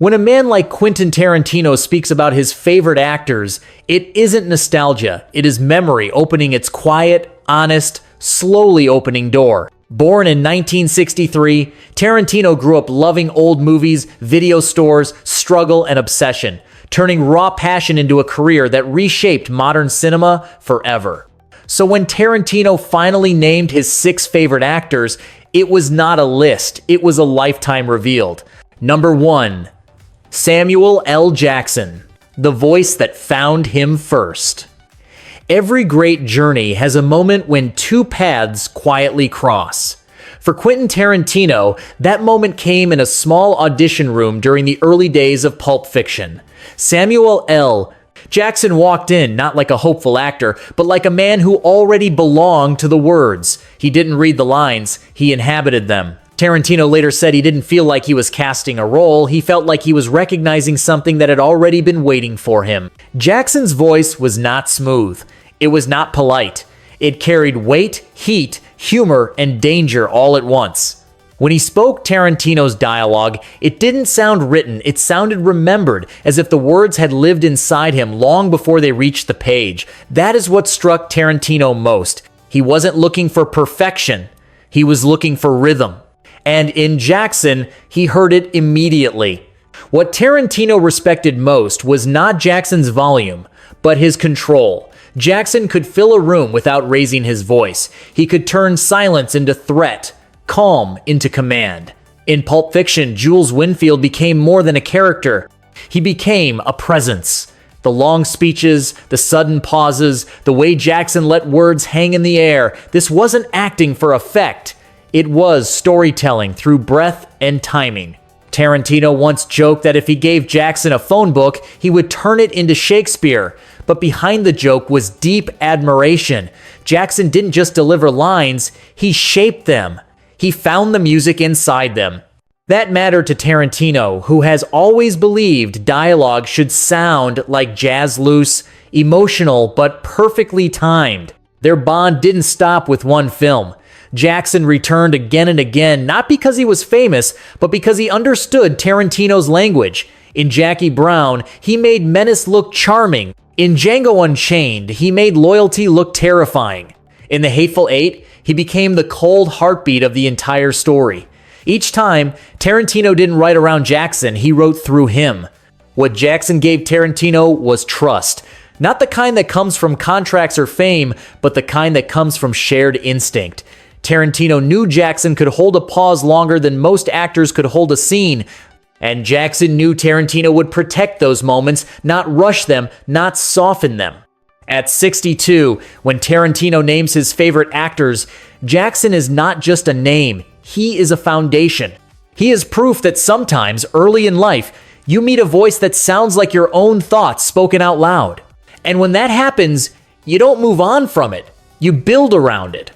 When a man like Quentin Tarantino speaks about his favorite actors, it isn't nostalgia, it is memory opening its quiet, honest, slowly opening door. Born in 1963, Tarantino grew up loving old movies, video stores, struggle, and obsession, turning raw passion into a career that reshaped modern cinema forever. So when Tarantino finally named his 6 favorite actors, it was not a list, it was a lifetime revealed. Number 1. Samuel L. Jackson, the voice that found him first. Every great journey has a moment when 2 paths quietly cross. For Quentin Tarantino, that moment came in a small audition room during the early days of Pulp Fiction. Samuel L. Jackson walked in not like a hopeful actor, but like a man who already belonged to the words. He didn't read the lines, he inhabited them. Tarantino later said he didn't feel like he was casting a role, he felt like he was recognizing something that had already been waiting for him. Jackson's voice was not smooth. It was not polite. It carried weight, heat, humor, and danger all at once. When he spoke Tarantino's dialogue, it didn't sound written, it sounded remembered, as if the words had lived inside him long before they reached the page. That is what struck Tarantino most. He wasn't looking for perfection, he was looking for rhythm. And in Jackson, he heard it immediately. What Tarantino respected most was not Jackson's volume, but his control. Jackson could fill a room without raising his voice. He could turn silence into threat, calm into command. In Pulp Fiction, Jules Winfield became more than a character. He became a presence. The long speeches, the sudden pauses, the way Jackson let words hang in the air, this wasn't acting for effect. It was storytelling through breath and timing. Tarantino once joked that if he gave Jackson a phone book, he would turn it into Shakespeare. But behind the joke was deep admiration. Jackson didn't just deliver lines, he shaped them. He found the music inside them. That mattered to Tarantino, who has always believed dialogue should sound like jazz loose, emotional, but perfectly timed. Their bond didn't stop with one film. Jackson returned again and again, not because he was famous, but because he understood Tarantino's language. In Jackie Brown, he made menace look charming. In Django Unchained, he made loyalty look terrifying. In The Hateful Eight, he became the cold heartbeat of the entire story. Each time, Tarantino didn't write around Jackson, he wrote through him. What Jackson gave Tarantino was trust. Not the kind that comes from contracts or fame, but the kind that comes from shared instinct. Tarantino knew Jackson could hold a pause longer than most actors could hold a scene, and Jackson knew Tarantino would protect those moments, not rush them, not soften them. At 62, when Tarantino names his favorite actors, Jackson is not just a name, he is a foundation. He is proof that sometimes, early in life, you meet a voice that sounds like your own thoughts spoken out loud. And when that happens, you don't move on from it, you build around it.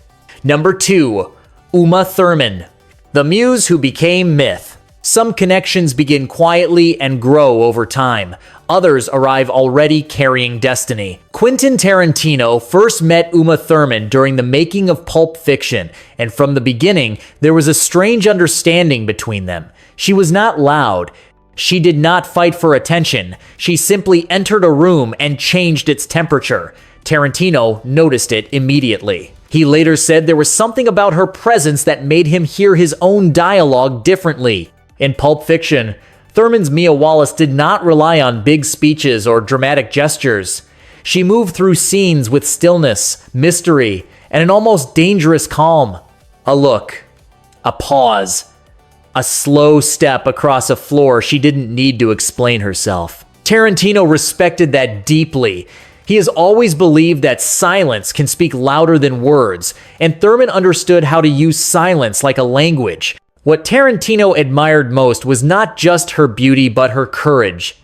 Number 2, Uma Thurman, the muse who became myth. Some connections begin quietly and grow over time. Others arrive already carrying destiny. Quentin Tarantino first met Uma Thurman during the making of Pulp Fiction, and from the beginning, there was a strange understanding between them. She was not loud. She did not fight for attention. She simply entered a room and changed its temperature. Tarantino noticed it immediately. He later said there was something about her presence that made him hear his own dialogue differently. In Pulp Fiction, Thurman's Mia Wallace did not rely on big speeches or dramatic gestures. She moved through scenes with stillness, mystery, and an almost dangerous calm. A look, a pause, a slow step across a floor she didn't need to explain herself. Tarantino respected that deeply. He has always believed that silence can speak louder than words, and Thurman understood how to use silence like a language. What Tarantino admired most was not just her beauty, but her courage.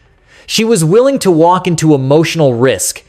She was willing to walk into emotional risk.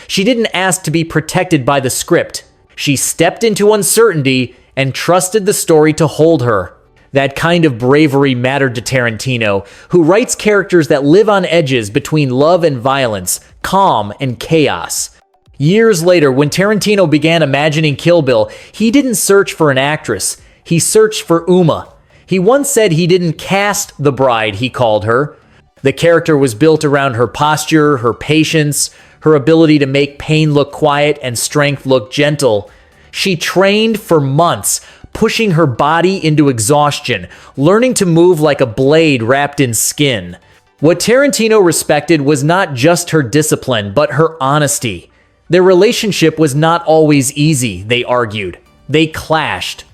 She didn't ask to be protected by the script. She stepped into uncertainty and trusted the story to hold her. That kind of bravery mattered to Tarantino, who writes characters that live on edges between love and violence, calm and chaos. Years later, when Tarantino began imagining Kill Bill, he didn't search for an actress. He searched for Uma. He once said he didn't cast the bride, he called her, The character was built around her posture, her patience, her ability to make pain look quiet and strength look gentle. She trained for months, pushing her body into exhaustion, learning to move like a blade wrapped in skin. What Tarantino respected was not just her discipline, but her honesty. Their relationship was not always easy, they argued. They clashed.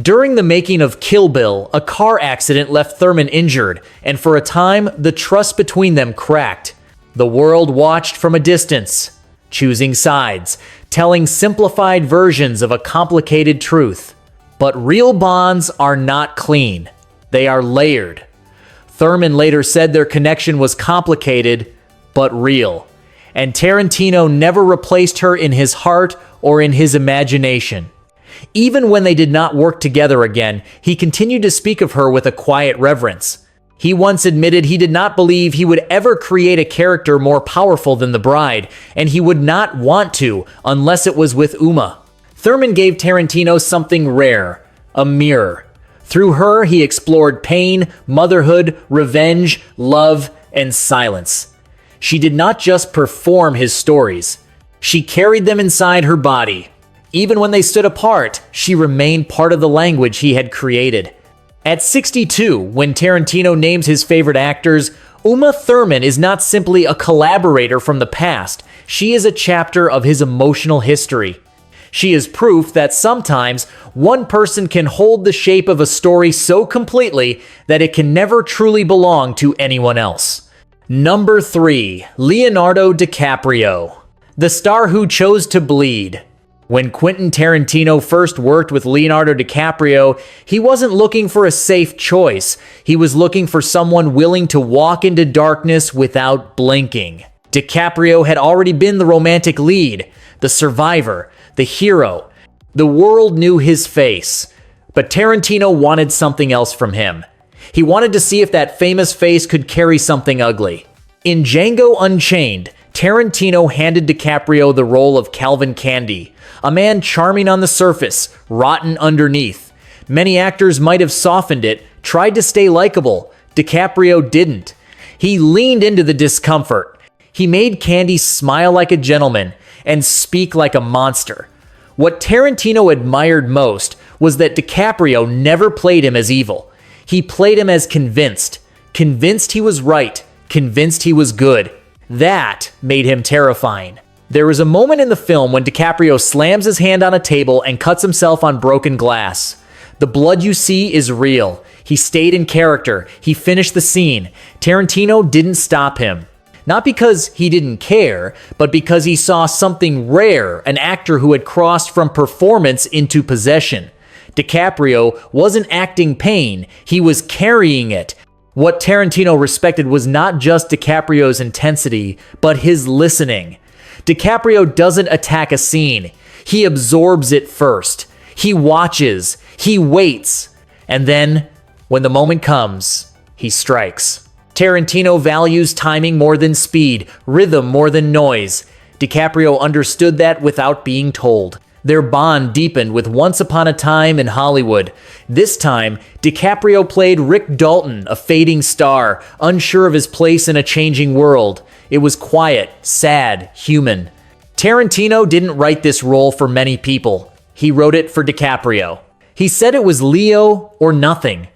During the making of Kill Bill, a car accident left Thurman injured, and for a time, the trust between them cracked. The world watched from a distance, choosing sides, telling simplified versions of a complicated truth. But real bonds are not clean. They are layered. Thurman later said their connection was complicated, but real. And Tarantino never replaced her in his heart or in his imagination. Even when they did not work together again, he continued to speak of her with a quiet reverence. He once admitted he did not believe he would ever create a character more powerful than the bride, and he would not want to unless it was with Uma. Thurman gave Tarantino something rare, a mirror. Through her, he explored pain, motherhood, revenge, love, and silence. She did not just perform his stories. She carried them inside her body. Even when they stood apart, she remained part of the language he had created. At 62, when Tarantino names his favorite actors, Uma Thurman is not simply a collaborator from the past. She is a chapter of his emotional history. She is proof that sometimes one person can hold the shape of a story so completely that it can never truly belong to anyone else. Number 3. Leonardo DiCaprio, the star who chose to bleed. When Quentin Tarantino first worked with Leonardo DiCaprio, he wasn't looking for a safe choice. He was looking for someone willing to walk into darkness without blinking. DiCaprio had already been the romantic lead, the survivor, the hero. The world knew his face, but Tarantino wanted something else from him. He wanted to see if that famous face could carry something ugly. In Django Unchained, Tarantino handed DiCaprio the role of Calvin Candy, a man charming on the surface, rotten underneath. Many actors might have softened it, tried to stay likable. DiCaprio didn't. He leaned into the discomfort. He made Candy smile like a gentleman and speak like a monster. What Tarantino admired most was that DiCaprio never played him as evil. He played him as convinced he was right, convinced he was good. That made him terrifying. There is a moment in the film when DiCaprio slams his hand on a table and cuts himself on broken glass. The blood you see is real. He stayed in character. He finished the scene. Tarantino didn't stop him. Not because he didn't care, but because he saw something rare, an actor who had crossed from performance into possession. DiCaprio wasn't acting pain, he was carrying it. What Tarantino respected was not just DiCaprio's intensity, but his listening. DiCaprio doesn't attack a scene. He absorbs it first. He watches. He waits. And then, when the moment comes, he strikes. Tarantino values timing more than speed, rhythm more than noise. DiCaprio understood that without being told. Their bond deepened with Once Upon a Time in Hollywood. This time, DiCaprio played Rick Dalton, a fading star, unsure of his place in a changing world. It was quiet, sad, human. Tarantino didn't write this role for many people. He wrote it for DiCaprio. He said it was Leo or nothing,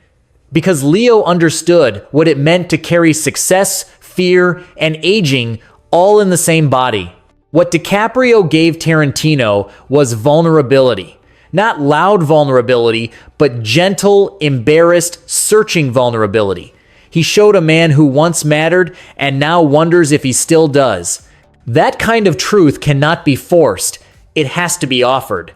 because Leo understood what it meant to carry success, fear, and aging all in the same body. What DiCaprio gave Tarantino was vulnerability. Not loud vulnerability, but gentle, embarrassed, searching vulnerability. He showed a man who once mattered and now wonders if he still does. That kind of truth cannot be forced. It has to be offered.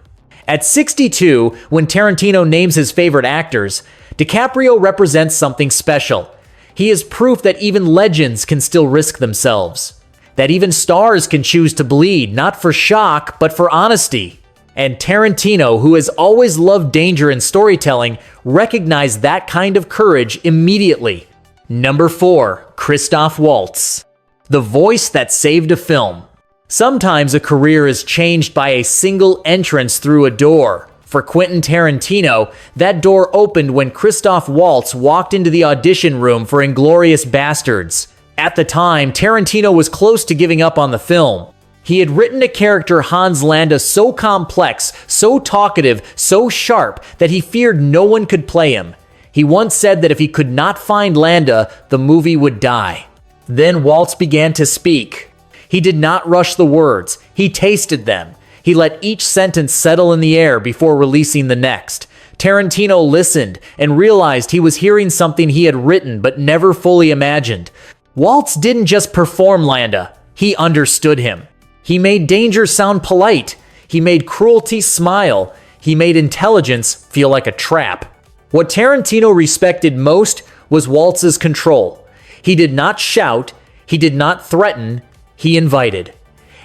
At 62, when Tarantino names his favorite actors, DiCaprio represents something special. He is proof that even legends can still risk themselves. That even stars can choose to bleed, not for shock, but for honesty. And Tarantino, who has always loved danger in storytelling, recognized that kind of courage immediately. Number 4. Christoph Waltz, the voice that saved a film. Sometimes a career is changed by a single entrance through a door. For Quentin Tarantino, that door opened when Christoph Waltz walked into the audition room for Inglourious Basterds. At the time, Tarantino was close to giving up on the film. He had written a character, Hans Landa, so complex, so talkative, so sharp, that he feared no one could play him. He once said that if he could not find Landa, the movie would die. Then Waltz began to speak. He did not rush the words. He tasted them. He let each sentence settle in the air before releasing the next. Tarantino listened and realized he was hearing something he had written but never fully imagined. Waltz didn't just perform Landa, he understood him. He made danger sound polite. He made cruelty smile. He made intelligence feel like a trap. What Tarantino respected most was Waltz's control. He did not shout, he did not threaten, he invited.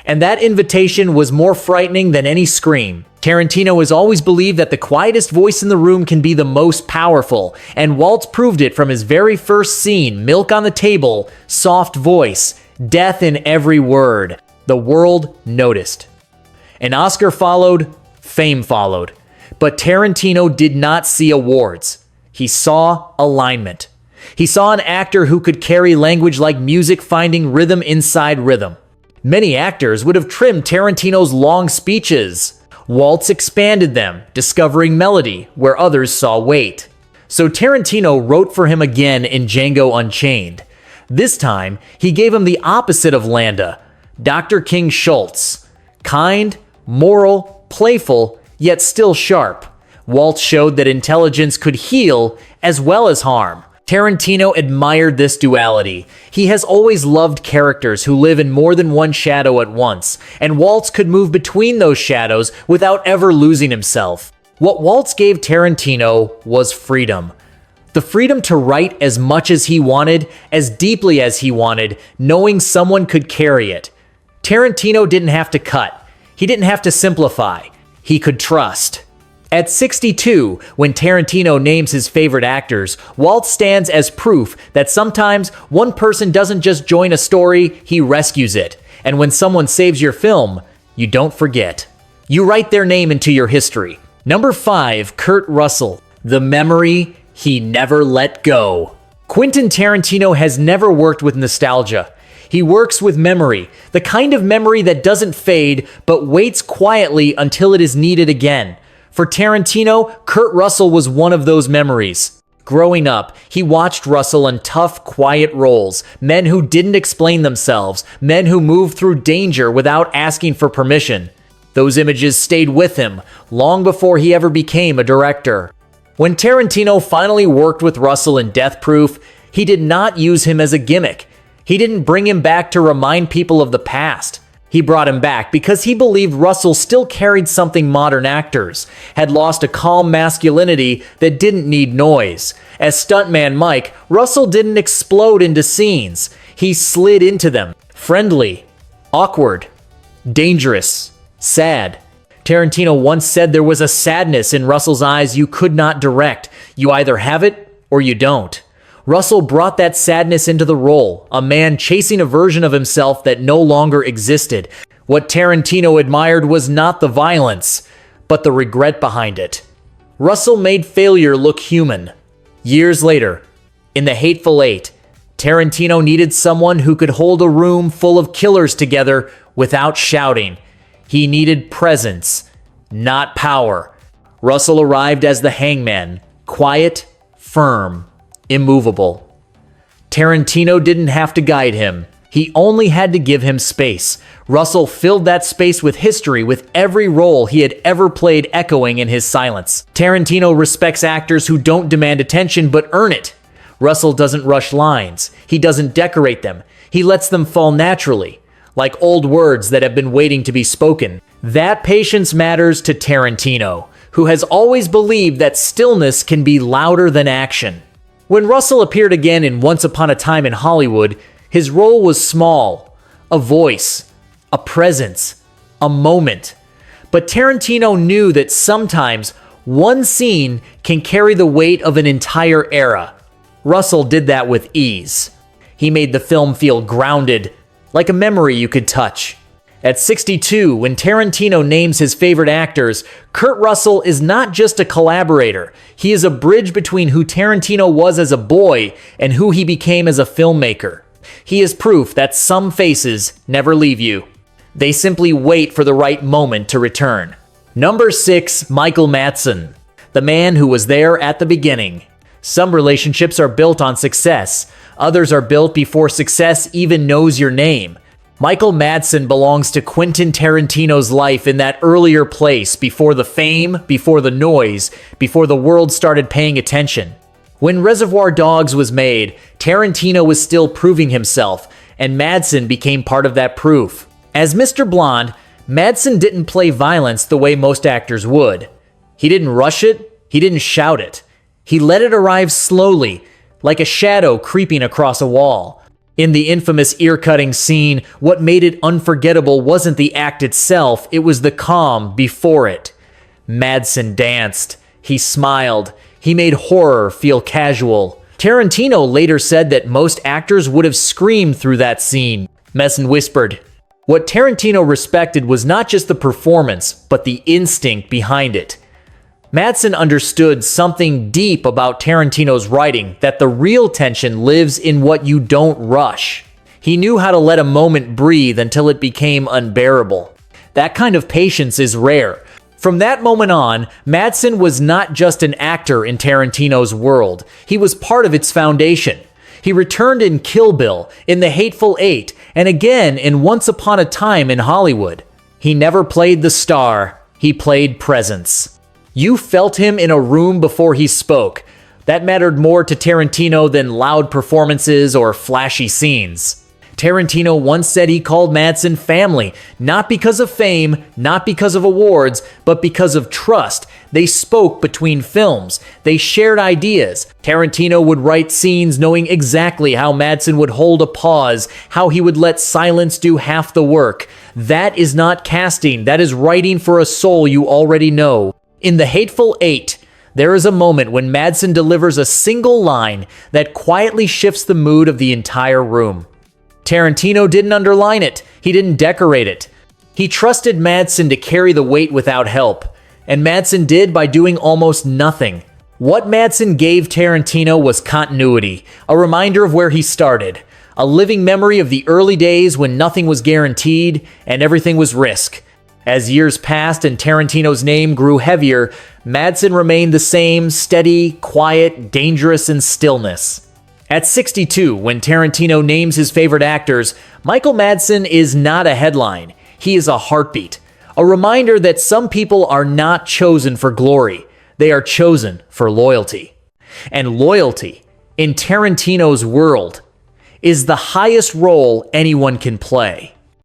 And that invitation was more frightening than any scream. Tarantino has always believed that the quietest voice in the room can be the most powerful, and Waltz proved it from his very first scene, Milk on the Table, soft voice, death in every word. The world noticed. An Oscar followed, fame followed. But Tarantino did not see awards. He saw alignment. He saw an actor who could carry language like music, finding rhythm inside rhythm. Many actors would have trimmed Tarantino's long speeches. Waltz expanded them, discovering melody where others saw weight. So Tarantino wrote for him again in Django Unchained. This time, he gave him the opposite of Landa, Dr. King Schultz. Kind, moral, playful, yet still sharp. Waltz showed that intelligence could heal as well as harm. Tarantino admired this duality. He has always loved characters who live in more than one shadow at once, and Waltz could move between those shadows without ever losing himself. What Waltz gave Tarantino was freedom. The freedom to write as much as he wanted, as deeply as he wanted, knowing someone could carry it. Tarantino didn't have to cut. He didn't have to simplify. He could trust. At 62, when Tarantino names his favorite actors, Waltz stands as proof that sometimes one person doesn't just join a story, he rescues it. And when someone saves your film, you don't forget. You write their name into your history. Number 5, Kurt Russell. The memory he never let go. Quentin Tarantino has never worked with nostalgia. He works with memory, the kind of memory that doesn't fade, but waits quietly until it is needed again. For Tarantino, Kurt Russell was one of those memories. Growing up, he watched Russell in tough, quiet roles, men who didn't explain themselves, men who moved through danger without asking for permission. Those images stayed with him long before he ever became a director. When Tarantino finally worked with Russell in Death Proof, he did not use him as a gimmick. He didn't bring him back to remind people of the past. He brought him back because he believed Russell still carried something modern actors, had lost a calm masculinity that didn't need noise. As stuntman Mike, Russell didn't explode into scenes. He slid into them, friendly, awkward, dangerous, sad. Tarantino once said there was a sadness in Russell's eyes you could not direct. You either have it or you don't. Russell brought that sadness into the role, a man chasing a version of himself that no longer existed. What Tarantino admired was not the violence, but the regret behind it. Russell made failure look human. Years later, in The Hateful Eight, Tarantino needed someone who could hold a room full of killers together without shouting. He needed presence, not power. Russell arrived as the hangman, quiet, firm, immovable. Tarantino didn't have to guide him. He only had to give him space. Russell filled that space with history, with every role he had ever played echoing in his silence. Tarantino respects actors who don't demand attention but earn it. Russell doesn't rush lines. He doesn't decorate them. He lets them fall naturally, like old words that have been waiting to be spoken. That patience matters to Tarantino, who has always believed that stillness can be louder than action. When Russell appeared again in Once Upon a Time in Hollywood, his role was small, a voice, a presence, a moment. But Tarantino knew that sometimes one scene can carry the weight of an entire era. Russell did that with ease. He made the film feel grounded, like a memory you could touch. At 62, when Tarantino names his favorite actors, Kurt Russell is not just a collaborator. He is a bridge between who Tarantino was as a boy and who he became as a filmmaker. He is proof that some faces never leave you. They simply wait for the right moment to return. Number 6, Michael Madsen, the man who was there at the beginning. Some relationships are built on success. Others are built before success even knows your name. Michael Madsen belongs to Quentin Tarantino's life in that earlier place, before the fame, before the noise, before the world started paying attention. When Reservoir Dogs was made, Tarantino was still proving himself, and Madsen became part of that proof. As Mr. Blonde, Madsen didn't play violence the way most actors would. He didn't rush it, he didn't shout it. He let it arrive slowly, like a shadow creeping across a wall. In the infamous ear-cutting scene, what made it unforgettable wasn't the act itself, it was the calm before it. Madsen danced. He smiled. He made horror feel casual. Tarantino later said that most actors would have screamed through that scene. Madsen whispered. What Tarantino respected was not just the performance, but the instinct behind it. Madsen understood something deep about Tarantino's writing, that the real tension lives in what you don't rush. He knew how to let a moment breathe until it became unbearable. That kind of patience is rare. From that moment on, Madsen was not just an actor in Tarantino's world. He was part of its foundation. He returned in Kill Bill, in The Hateful Eight, and again in Once Upon a Time in Hollywood. He never played the star. He played presence. You felt him in a room before he spoke. That mattered more to Tarantino than loud performances or flashy scenes. Tarantino once said he called Madsen family, not because of fame, not because of awards, but because of trust. They spoke between films. They shared ideas. Tarantino would write scenes knowing exactly how Madsen would hold a pause, how he would let silence do half the work. That is not casting. That is writing for a soul you already know. In The Hateful Eight, there is a moment when Madsen delivers a single line that quietly shifts the mood of the entire room. Tarantino didn't underline it. He didn't decorate it. He trusted Madsen to carry the weight without help, and Madsen did by doing almost nothing. What Madsen gave Tarantino was continuity, a reminder of where he started, a living memory of the early days when nothing was guaranteed and everything was risk. As years passed and Tarantino's name grew heavier, Madsen remained the same, steady, quiet, dangerous in stillness. At 62, when Tarantino names his favorite actors, Michael Madsen is not a headline. He is a heartbeat. A reminder that some people are not chosen for glory. They are chosen for loyalty. And loyalty, in Tarantino's world, is the highest role anyone can play.